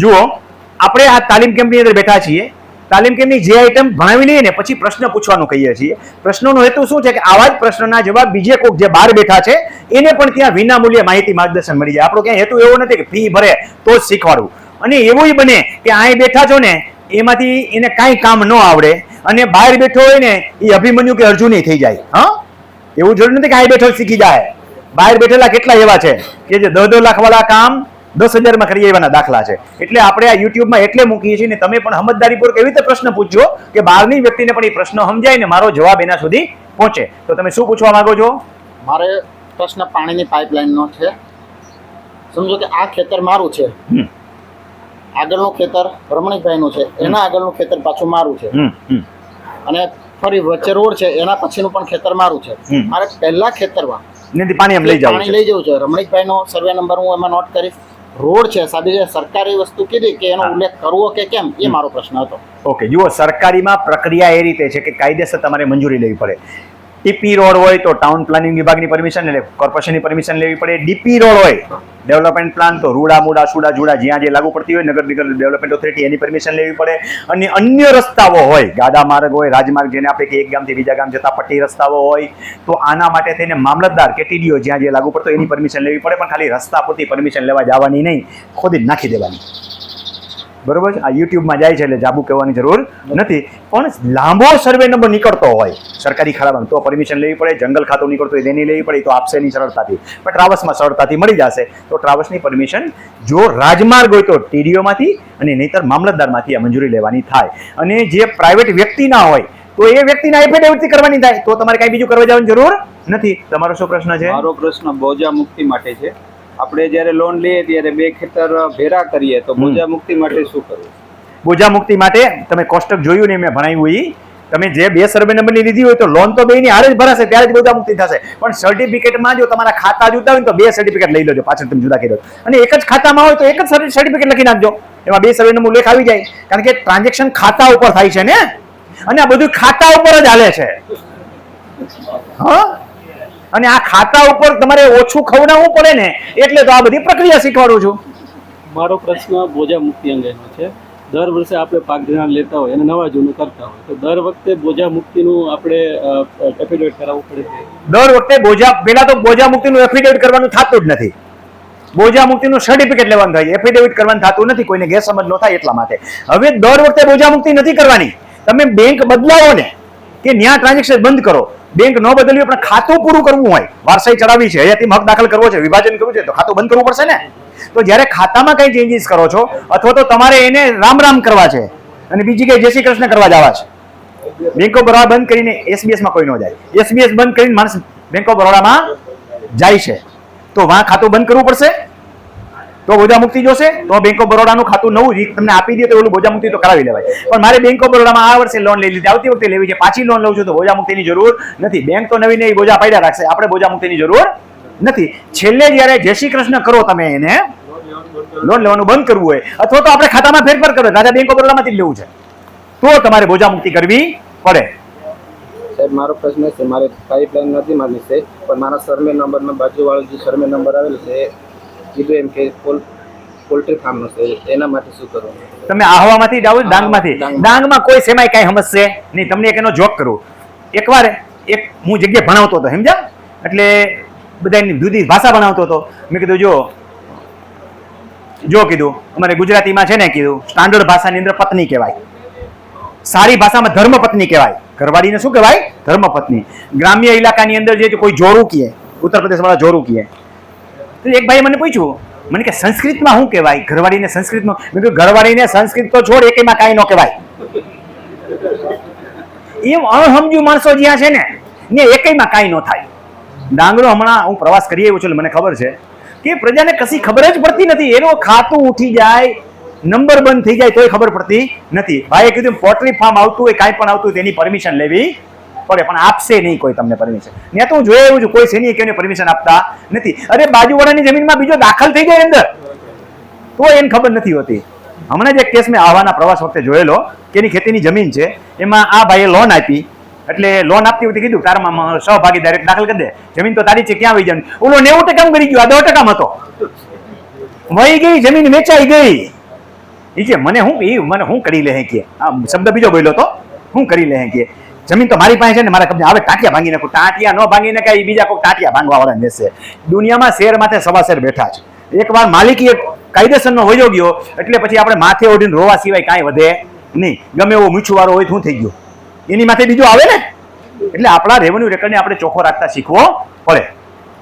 જુઓ, આપણે આ તાલીમ કેમ્પની અંદર બેઠા છીએ. તાલીમ કેમ્પની જે આઈટમ ભણાવી લઈએ ને પછી પ્રશ્ન પૂછવાનું કહીએ છીએ. પ્રશ્નોનો હેતુ શું છે કે આવા જ પ્રશ્નના જવાબ બીજે કોઈક જે બહાર બેઠા છે એને પણ ત્યાં વિનામૂલ્યે માહિતી માર્ગદર્શન મળી જાય. આપણો ક્યાંય હેતુ એવો નથી કે ફી ભરે તો જ શીખવાડવું. અને એવું બને કે અહીં બેઠા છો ને એમાંથી એને કાંઈ કામ ન આવડે અને બહાર બેઠો હોય ને એ અભિમન્યુ કે અર્જુન થઈ જાય. હા, એવું જરૂર નથી કે અહીં બેઠો શીખી જાય. બહાર બેઠેલા કેટલા એવા છે કે જે 10 લાખ વાળા કામ 10,000 કરી એવાના દાખલા છે. એટલે આપણે આ યુટ્યુબમાં એટલે મૂકીએ છીએ ને તમે પણ સમજદારીપૂર્વક એવી રીતે પ્રશ્ન પૂછજો કે બહારની વ્યક્તિને પણ એ પ્રશ્ન સમજાય ને મારો જવાબ એના સુધી પહોંચે. તો તમે શું પૂછવા માંગો છો? મારે પ્રશ્ન પાણીની પાઇપલાઇનનો છે. સમજો કે આ ખેતર મારું છે, આગળનું ખેતર રમણીકભાઈનું છે, એના આગળનું ખેતર પાછું મારું છે, અને ફરી વચ્ચે રોડ છે, એના પછીનું પણ ખેતર મારું છે. મારે પહેલા ખેતરમાં પાણી એમ લઈ જવું છે. રમણીકભાઈનો સર્વે નંબર હું એમાં નોટ કરીશ. રોડ છે, સાદી સરકારી વસ્તુ કીધી કે એનો ઉલ્લેખ કરવો કે કેમ, એ મારો પ્રશ્ન હતો. ઓકે, જુઓ, સરકારીમાં પ્રક્રિયા એ રીતે છે કે કાયદેસર તમારે મંજૂરી લેવી પડે. ટીપી રોડ હોય તો ટાઉન પ્લાનિંગ વિભાગની પરમિશન એટલે કોર્પોરેશનની પરમિશન લેવી પડે. ડીપી રોડ હોય ડેવલપમેન્ટ પ્લાન તો રૂડા મૂડા સુડા જુડા જ્યાં જે લાગુ પડતી હોય નગર નિગમ ડેવલપમેન્ટ ઓથોરિટી એની પરમિશન લેવી પડે. અને અન્ય રસ્તાઓ હોય, ગાડા માર્ગ હોય, રાજમાર્ગ જેને આપણે કે એક ગામથી બીજા ગામ જતા પટ્ટી રસ્તાઓ હોય તો આના માટે થઈને મામલતદાર કે ટીડીઓ જ્યાં જે લાગુ પડતો એની પરમિશન લેવી પડે. પણ ખાલી રસ્તા પૂરતી પરમિશન લેવા જવાની નહીં, ખોદી જ નાખી દેવાની. બરોબર, આ યુટ્યુબમાં જાય છે એટલે જાબુ કહેવાની જરૂર નથી. પણ લાંબો સર્વે નંબર નીકળતો હોય સરકારી ખાડામાં તો પરમિશન લેવી પડે. જંગલ ખાતું નીકળતું હોય તેની લેવી પડે, તો આપશે નહીં સરળતાથી. પણ ટ્રાવલ્સમાં સરળતાથી મળી જશે. તો ટ્રાવલ્સની પરમિશન જો રાજમાર્ગ હોય તો ટીડીઓમાંથી અને નહીતર મામલતદારમાંથી આ મંજૂરી લેવાની થાય. અને જે પ્રાઇવેટ વ્યક્તિ ના હોય તો એ વ્યક્તિના એફિડેવિટ કરવાની થાય. તો તમારે કાંઈ બીજું કરવા જવાની જરૂર નથી. તમારો શું પ્રશ્ન છે? મારો પ્રશ્ન બોજા મુક્તિ માટે છે. આપણે જ્યારે લોન લઈએ ત્યારે 2 ખેતર ભેરા કરીએ તો બોજા મુક્તિ માટે શું કરવું? બોજા મુક્તિ માટે તમે કોષ્ટક જોયું ને મેં ભણાવ્યું એ તમે જે 2 સર્વે નંબરની લીધી હોય તો લોન તો બેની હારે જ ભરાશે ત્યારે જ બોજા મુક્તિ થશે. પણ સર્ટિફિકેટમાં જો તમારા ખાતા જુદા હોય તો 2 સર્ટિફિકેટ લઈ લેજો, પાછળ તમે જુદા કરી દો. અને એક જ ખાતામાં હોય તો એક જ સર્ટિફિકેટ લખી નાખજો, એમાં 2 સર્વે નંબર લેખ આવી જાય. કારણ કે ટ્રાન્ઝેક્શન ખાતા ઉપર થાય છે ને, અને આ બધું ખાતા ઉપર જ હાલે છે. હા, અને આ ખાતા ઉપર તમારે ઓછું ખવડાવવું પડે ને એટલે તો આ બધી પ્રક્રિયા શીખવાડું છું. મારો પ્રશ્ન બોજા મુક્તિ અંગેનો છે. દર વર્ષે આપણે પાક ધિરાણ લેતા હોય અને નવા જૂનું કરતા હોય તો દર વખતે બોજા મુક્તિનું આપણે એફિડેવિટ કરાવવું પડે છે. દર વખતે પહેલા તો બોજા મુક્તિનું એફિડેવિટ કરવાનું થતું જ નથી. બોજા મુક્તિનું સર્ટિફિકેટ લેવાનું થાય, એફિડેવિટ કરવાનું થતું નથી. કોઈને ગેરસમજ ન થાય એટલા માટે હવે દર વખતે બોજા મુક્તિ નથી કરવાની. તમે બેંક બદલાવો ને કે ન્યા ટ્રાન્ઝેક્શન બંધ કરો. બેંક ન બદલ્યું પણ ખાતું પૂરું કરવું હોય, વારસાઈ ચડાવી છે, હયાતી હક દાખલ કરવો છે, વિભાજન કરવું છે તો ખાતું બંધ કરવું પડશે ને. તો જ્યારે ખાતામાં કઈ ચેન્જીસ કરો છો અથવા તો તમારે એને રામ રામ કરવા છે અને બીજી કઈ જય શ્રી કૃષ્ણ કરવા જવા છે, બેંક ઓફ બરોડા બંધ કરીને એસબીએસમાં કોઈ ન જાય. એસબીએસ બંધ કરીને માણસ બેંક ઓફ બરોડામાં જાય છે તો વાં ખાતું બંધ કરવું પડશે. તો બોજા મુક્તિ જોશે તો બેંક ઓફ બરોડાનું ખાતું નવું તમને આપી દે તો ઓલું બોજા મુક્તિ તો કરાવી લેવાય. પણ મારે બેંક ઓફ બરોડામાં આ વર્ષે લોન લઈ લીધી, આવતી વખતે લેવી છે, પાછી લોન લઉં છું તો બોજા મુક્તિની જરૂર નથી. બેંક તો નવી નવી બોજા પાડ્યા રાખશે, આપણે બોજા મુક્તિની જરૂર નથી. છેલ્લે જ્યારે જય શ્રી કૃષ્ણ કરો તમે એને લોન લેવાનું બંધ કરવું હોય અથવા તો આપણે ખાતામાં ફેરફાર કરો, રાજા બેંક ઓફ બરોડામાંથી લેવું છે તો તમારે બોજા મુક્તિ કરવી પડે. સાહેબ મારો પ્રશ્ન છે, મારે પાઇપલાઇન નથી મારી છે પણ મારા સર્વે નંબરમાં બાજુવાળો જે સર્વે નંબર આવેલો છે કીધું એમ કે પોલ્ટ્રી ફાર્મનો છે, એના માટે શું કરવું? તમે આહવામાંથી જાઓ ડાંગમાંથી. ડાંગમાં કોઈ સેમાય કાંઈ સમજશે નહીં. તમને એક એનો જોક કરું. એકવાર એક હું જગ્યાએ ભણાવતો હતો, સમજ્યા? એટલે બધાની જુદી ભાષા ભણાવતો હતો. મેં કીધું જો કીધું અમારે ગુજરાતીમાં છે ને કીધું સ્ટાન્ડર્ડ ભાષાની અંદર પત્ની કહેવાય, સારી ભાષામાં ધર્મપત્ની કહેવાય, ઘરવાળીને શું કહેવાય? ધર્મપત્ની. ગ્રામ્ય ઇલાકાની અંદર જે કોઈ જોરું કહે, ઉત્તર પ્રદેશ વાળા જોરું કહે. તો એક ભાઈ મને પૂછ્યું, મને કે સંસ્કૃતમાં શું કહેવાય? ઘરવાળીને સંસ્કૃતમાં. મેં કીધું ઘરવાળીને સંસ્કૃત તો છોડ, એકેમાં કાંઈ ન કહેવાય. એમ અણસમજુ માણસો જ્યાં છે ને એકેમાં કાંઈ ન થાય. ડાંગરો હમણાં હું પ્રવાસ કરી આવ્યો છું એટલે મને ખબર છે કે પ્રજાને કશી ખબર જ પડતી નથી. એનું ખાતું ઉઠી જાય, નંબર બંધ થઈ જાય તોય ખબર પડતી નથી. ભાઈએ કીધું પોલ્ટ્રી ફાર્મ આવતું હોય, કાંઈ પણ આવતું હોય તેની પરમિશન લેવી પડે, પણ આપશે નહીં કોઈ તમને પરમિશન. ત્યાં તો હું જોઈ આવ્યું છું કોઈ સેની કે પરમિશન આપતા નથી. અરે બાજુવાળાની જમીનમાં બીજો દાખલ થઈ જાય અંદર તો એને ખબર નથી હોતી. હમણાં જ એક કેસ મેં આવાના પ્રવાસ વખતે જોયેલો કે એની ખેતીની જમીન છે, એમાં આ ભાઈએ લોન આપી. એટલે લોન આપતી વખતે કીધું તારમાં સહભાગીદાર દાખલ કરી દે, જમીન તો તારી છે, ક્યાં વહી જવાની? ઓલો 90% કરી ગયો, આ 10% હતો, વહી ગઈ જમીન, વેચાઈ ગઈ. એ કે મને હું કરી લે કે આ શબ્દ બીજો બોલ્યો તો હું કરી લે કે જમીન તો મારી પાસે છે ને, મારા કબજે હવે ટાંટિયા ભાંગી નાખું. ટાંટિયા ન ભાંગીને કઈ બીજા કોઈ ટાંટિયા ભાંગવા વાળા બેસે. દુનિયામાં શેર માથે સવા શેર બેઠા છે. એકવાર માલિકી એક કાયદેસરનો વયો ગયો એટલે પછી આપણે માથે ઓઢીને રોવા સિવાય કાંઈ વધે નહીં. ગમે એવો મૂછું વાળો હોય શું થઈ ગયું, એની માથે બીજું આવે ને. એટલે આપણા રેવન્યુ રેકર્ડને આપણે ચોખ્ખો રાખતા શીખવો પડે.